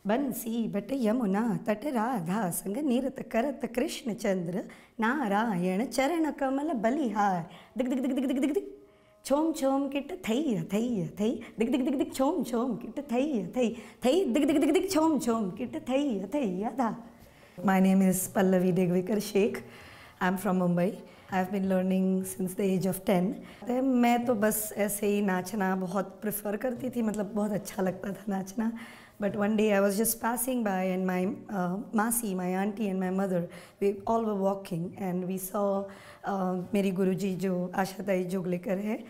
बंसी बट यमुना तट राधा संग निरत करत कृष्ण चंद्र नारायण चरण कमल बलिहार दिग दिग दिग दिग दिग दिग दिग छोम छोम किट थैया थैया थै दिग दिग दिग दिग छोम छोम किट थैया थै थै दिग दिग दिग दिग छोम छोम किट थैया थैया धा. My name is Pallavi Degwekar Shaikh. I'm from Mumbai. I've been learning since the age of 10. मैं तो बस ऐसे ही नाचना बहुत प्रेफर करती थी, मतलब बहुत अच्छा लगता था नाचना. But one day I was just passing by and my Masi, my auntie and my mother, we all were walking and we saw मेरी गुरुजी जो आशा Joglekar है,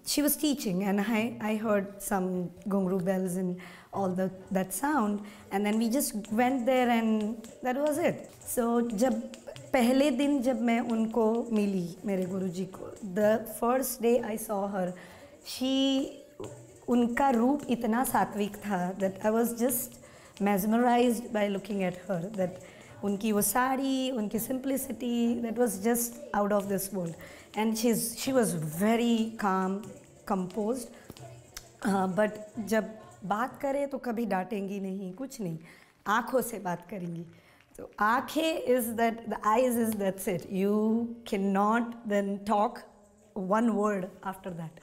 she was teaching and I heard some gungru bells and all that sound, and then we just went there and that was it. So जब पहले दिन जब मैं उनको मिली मेरे गुरुजी को, the first day I saw her, उनका रूप इतना सात्विक था that I was just mesmerized by looking at her. That उनकी वो साड़ी, उनकी simplicity, that was just out of this world. And she was very calm, composed. But जब बात करे तो कभी डांटेंगी नहीं, कुछ नहीं, आँखों से बात करेंगी. So आँखें is that, the eyes is that's it. You cannot then talk one word after that.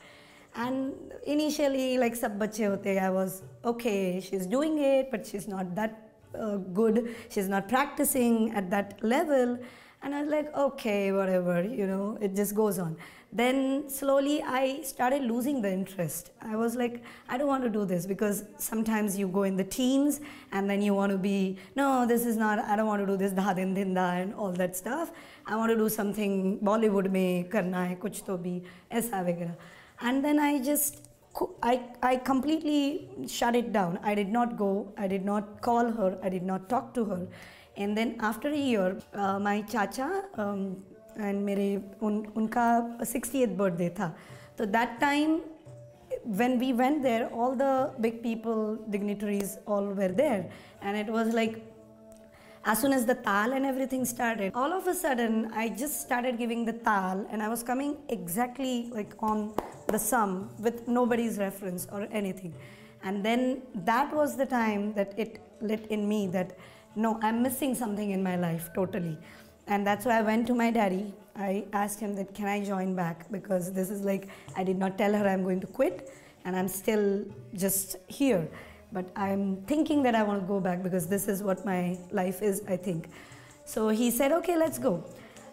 And initially, like सब बच्चे होते, I was okay, she's doing it, but she's not that good. She's not practicing at that level. And I was like, okay, whatever, you know, it just goes on. Then slowly I started losing the interest. I was like, I don't want to do this, because sometimes you go in the teens and then you want to be, no, this is not, I don't want to do this, dha din din da and all that stuff. I want to do something Bollywood mein karna hai, kuch to bhi, aisa vagera. And then I completely shut it down. I did not go, I did not call her, I did not talk to her. And then after a year, my chacha and unka 60th birthday tha. So that time, when we went there, all the big people, dignitaries, all were there. And it was like, as soon as the tal and everything started, all of a sudden, I just started giving the tal, and I was coming exactly like on the sum with nobody's reference or anything. And then that was the time that it lit in me that, no, I'm missing something in my life totally. And that's why I went to my daddy. I asked him that, can I join back? Because this is like, I did not tell her I'm going to quit, and I'm still just here. But I'm thinking that I want to go back because this is what my life is, I think. So he said, okay, let's go.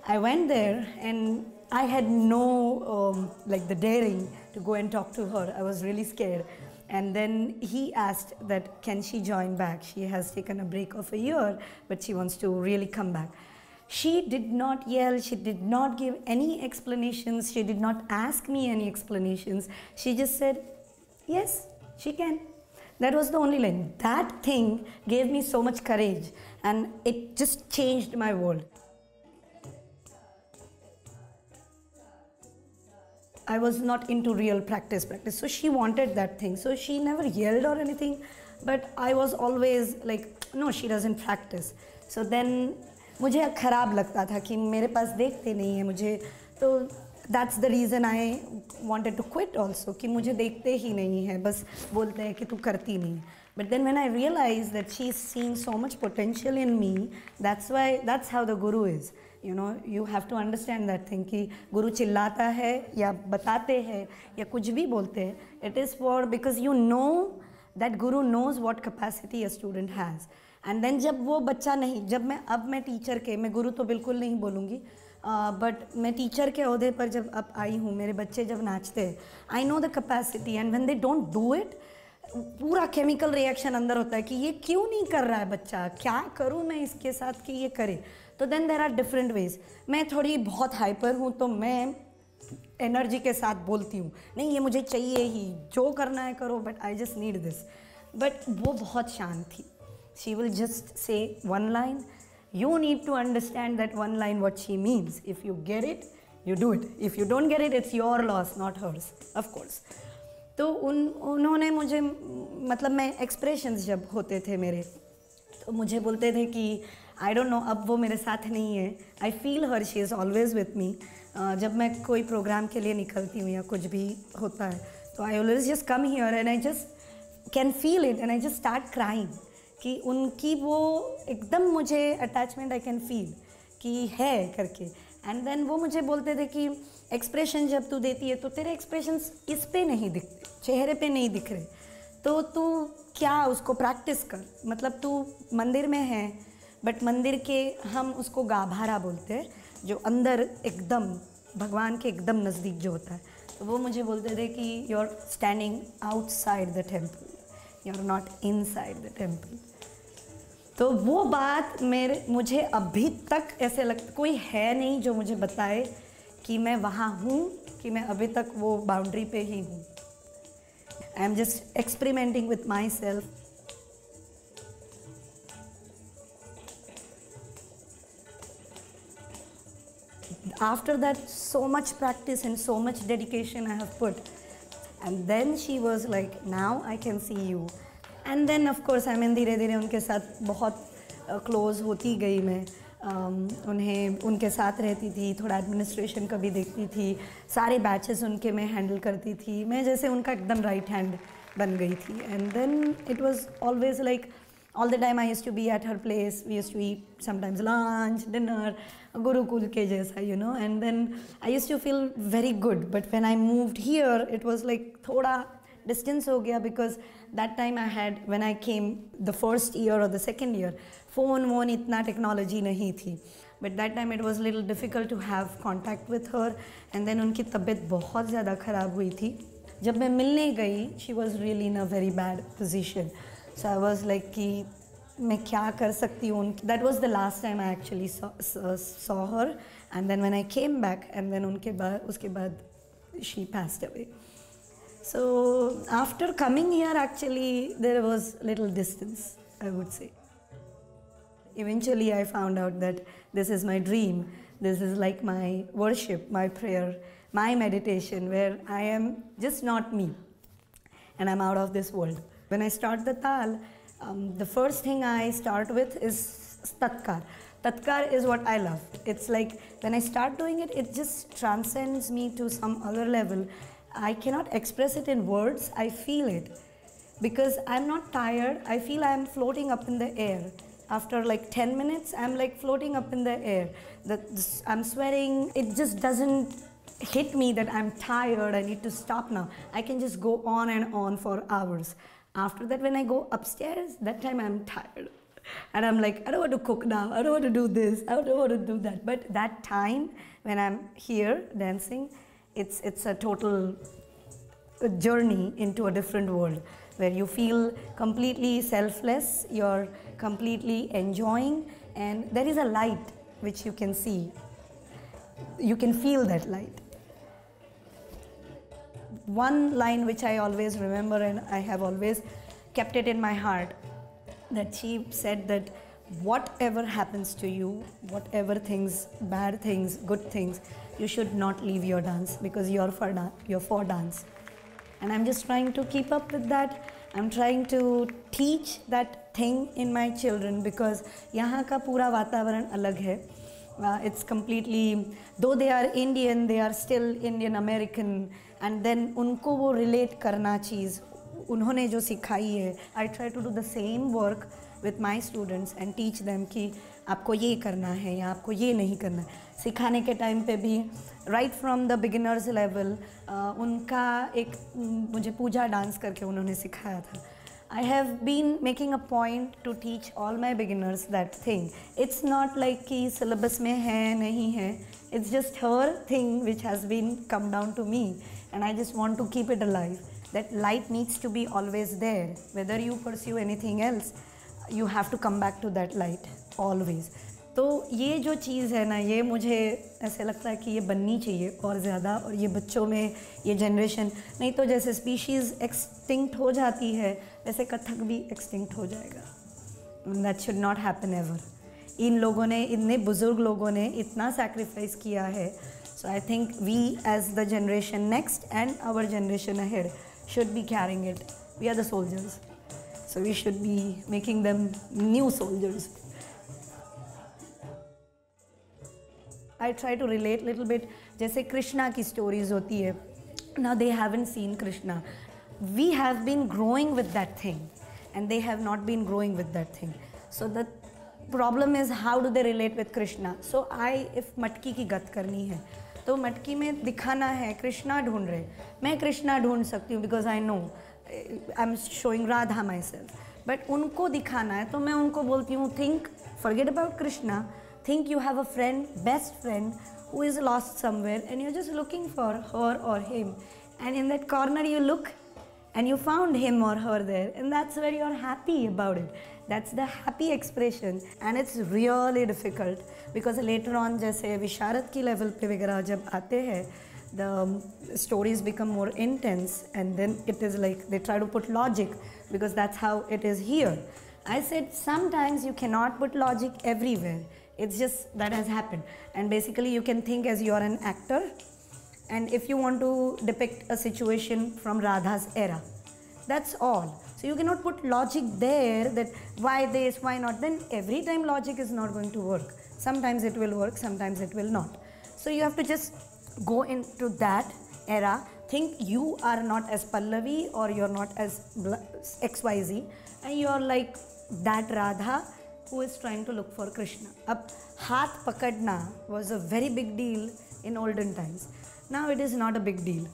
I went there and I had no like the daring to go and talk to her. I was really scared. And then he asked that, can she join back? She has taken a break of a year, but she wants to really come back. She did not yell, she did not give any explanations, she did not ask me any explanations. She just said, yes, she can. That was the only line. That thing gave me so much courage, and it just changed my world. I was not into real practice, so she wanted that thing. So she never yelled or anything, but I was always like, no, she doesn't practice. So then मुझे खराब लगता था कि मेरे पास देखते नहीं है मुझे, तो that's the reason I wanted to quit also, कि मुझे देखते ही नहीं है, बस बोलते हैं कि तू करती नहीं. But then when I realized that she's seeing so much potential in me, that's how the guru is. You know, you have to understand that thing कि गुरु चिल्लाता है या बताते हैं या कुछ भी बोलते हैं, it is for, because you know that guru knows what capacity a student has. And then जब वो बच्चा नहीं, जब मैं टीचर के, मैं गुरु तो बिल्कुल नहीं बोलूँगी, बट मैं टीचर के ओहदे पर जब अब आई हूँ, मेरे बच्चे जब नाचते हैं, I know the capacity, and when they don't do it, पूरा केमिकल रिएक्शन अंदर होता है कि ये क्यों नहीं कर रहा है बच्चा, क्या करूँ मैं इसके साथ कि ये करे. तो then there are different ways. मैं थोड़ी बहुत हाइपर हूँ तो मैं एनर्जी के साथ बोलती हूँ, नहीं ये मुझे चाहिए ही, जो करना है करो, but I just need this. But वो बहुत शांत थी. She will just say one line. You need to understand that one line what she means. If you get it, you do it. If you don't get it, it's your loss, not hers, of course. तो उन्होंने मुझे, मतलब मैं expressions जब होते थे मेरे, तो मुझे बोलते थे कि आई डोंट नो, अब वो मेरे साथ नहीं है. I feel her, she is always with me. जब मैं कोई प्रोग्राम के लिए निकलती हूँ या कुछ भी होता है, तो I always just come here and I just can feel it and I just start crying. कि उनकी वो एकदम मुझे अटैचमेंट आई कैन फील कि है करके। एंड देन वो मुझे बोलते थे कि एक्सप्रेशन जब तू देती है तो तेरे एक्सप्रेशंस इस पे नहीं दिखते, चेहरे पे नहीं दिख रहे, तो तू क्या उसको प्रैक्टिस कर। मतलब तू मंदिर में है बट मंदिर के हम उसको गाभारा बोलते हैं, जो अंदर एकदम भगवान के एकदम नज़दीक जो होता है। तो वो मुझे बोलते थे कि you are standing outside the temple, you are not inside the temple. तो वो बात मुझे अभी तक ऐसे लगता कोई है नहीं जो मुझे बताए कि मैं वहाँ हूँ, कि मैं अभी तक वो बाउंड्री पे ही हूँ। I am just experimenting with my self. After that, so much practice and so much dedication I have put. And then she was like, now I can see you. And then of course I mean धीरे धीरे उनके साथ बहुत close होती गई मैं। उन्हें उनके साथ रहती थी, थोड़ा एडमिनिस्ट्रेशन का भी देखती थी, सारे बैचेस उनके मैं हैंडल करती थी, मैं जैसे उनका एकदम राइट हैंड बन गई थी। And then it was always like all the time I used to be at her place. We used to eat sometimes lunch, dinner, gurukul ke jaisa, you know. And then I used to feel very good. But when I moved here, it was like thoda distance ho gaya, because that time I had, when I came the first year or the second year, phone itna technology nahi thi. But that time it was a little difficult to have contact with her. And then unki tabiyat bahut zyada kharab hui thi. जब मैं मिलने गई, she was really in a very bad position. So I was like कि मैं क्या कर सकती हूँ। That was the last time I actually saw her. And then when I came back, and then उसके बाद she passed away. So after coming here, actually there was little distance, I would say. Eventually I found out that this is my dream. This is like my worship, my prayer, my meditation, where I am just not me and I'm out of this world. When I start the tal, the first thing I start with is tatkar. Tatkar is what I love. It's like when I start doing it, it just transcends me to some other level. I cannot express it in words. I feel it because I'm not tired. I feel I'm floating up in the air. After like 10 minutes, I'm like floating up in the air. I'm sweating. It just doesn't hit me that I'm tired, I need to stop now. I can just go on and on for hours. After that, when I go upstairs, that time I'm tired. And I'm like, I don't want to cook now, I don't want to do this, I don't want to do that. But that time, when I'm here dancing, it's a total journey into a different world, where you feel completely selfless, you're completely enjoying, and there is a light which you can see. You can feel that light. One line which I always remember, and I have always kept it in my heart, that she said that whatever happens to you, whatever things, bad things, good things, you should not leave your dance, because you're for dance. And I'm just trying to keep up with that. I'm trying to teach that thing in my children, because यहाँ का पूरा वातावरण अलग है. It's completely, though they are Indian, they are still Indian American, and then उनको वो relate करना चीज़ उन्होंने जो सिखाई है. I try to do the same work with my students and teach them कि आपको ये करना है या आपको ये नहीं करना है. सिखाने के टाइम पे भी right from the beginners level उनका एक मुझे पूजा डांस करके उन्होंने सिखाया था. I have been making a point to teach all my beginners that thing. It's not like कि syllabus में है नहीं है. It's just her thing which has been come down to me, and I just want to keep it alive. That light needs to be always there. Whether you pursue anything else, you have to come back to that light always. तो ये जो चीज़ है ना, ये मुझे ऐसे लगता है कि ये बननी चाहिए और ज़्यादा, और ये बच्चों में ये जनरेशन, नहीं तो जैसे स्पीशीज़ एक्सटिंक्ट हो जाती है वैसे कथक भी एक्सटिंक्ट हो जाएगा. That should not happen ever. इन लोगों ने, इतने बुज़ुर्ग लोगों ने इतना सैक्रिफाइस किया है. So I think we as the generation next and our generation ahead should be carrying it. We are the soldiers, so we should be making them new soldiers. I try to relate little bit. जैसे कृष्णा की stories होती है. Now they haven't seen Krishna. We have been growing with that thing. and they have not been growing with that thing. So the problem is how do they relate with Krishna. So if मटकी की गत करनी है तो मटकी में दिखाना है कृष्णा ढूंढ रहे, मैं कृष्णा ढूंढ सकती हूँ because I know I'm showing Radha myself, but उनको दिखाना है तो मैं उनको बोलती हूँ think, forget about Krishna, think you have a friend, best friend who is lost somewhere and you're just looking for her or him, and in that corner you look and you found him or her there, and that's where you're happy about it. That's the happy expression, and it's really difficult because later on जैसे विशारद की level पे वगैरह जब आते हैं, the stories become more intense, and then it is like they try to put logic because that's how it is here. I said sometimes you cannot put logic everywhere. It's just that has happened, and basically you can think as you are an actor, and if you want to depict a situation from Radha's era, that's all. So you cannot put logic there that why this, why not. Then every time logic is not going to work. Sometimes it will work, sometimes it will not. So you have to just go into that era, think you are not as Pallavi or you're not as XYZ, and you're like that Radha who is trying to look for Krishna. Ab haath pakadna was a very big deal in olden times. Now it is not a big deal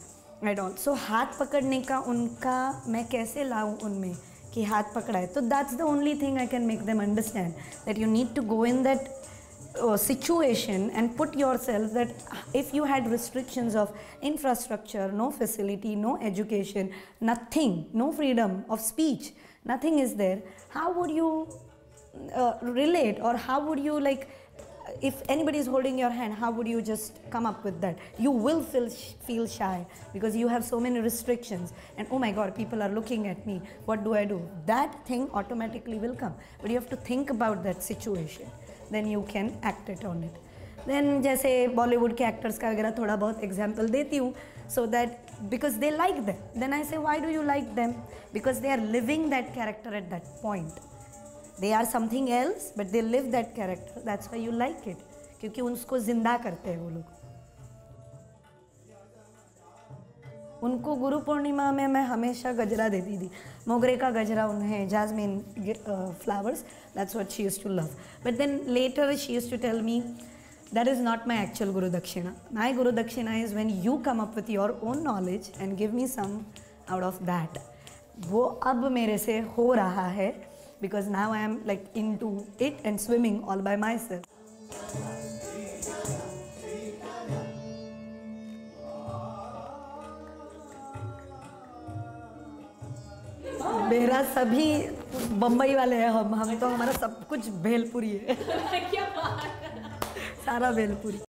at all. So हाथ पकड़ने का उनका मैं कैसे लाऊं उनमें कि हाथ पकड़ा है, तो that's the only thing I can make them understand, that you need to go in that situation and put yourself that if you had restrictions of infrastructure, no facility, no education, nothing, no freedom of speech, nothing is there, how would you relate, or how would you, like, if anybody is holding your hand, how would you just come up with that? You will feel shy because you have so many restrictions, and oh my God, people are looking at me, what do I do? That thing automatically will come, but you have to think about that situation, then you can act it on it. Then जैसे Bollywood के actors का वगैरह थोड़ा बहुत example देती हूँ, so that because they like them, then I say why do you like them? Because they are living that character at that point. They are something else, but they live that character. That's why you like it. क्योंकि उसको जिंदा करते हैं वो लोग. उनको गुरु पूर्णिमा में मैं हमेशा गजरा देती थी. मोगरे का गजरा उन्हें, jasmine flowers. That's what she used to love. But then later she used to tell me, that is not my actual Guru Dakshina. My Guru Dakshina is when you come up with your own knowledge and give me some out of that. वो अब मेरे से हो रहा है. Because now I am like into it and swimming all by myself. मेरा सभी बम्बई वाले हैं, हम तो हमारा सब कुछ भेलपुरी है. क्या बात है. सारा भेलपुरी.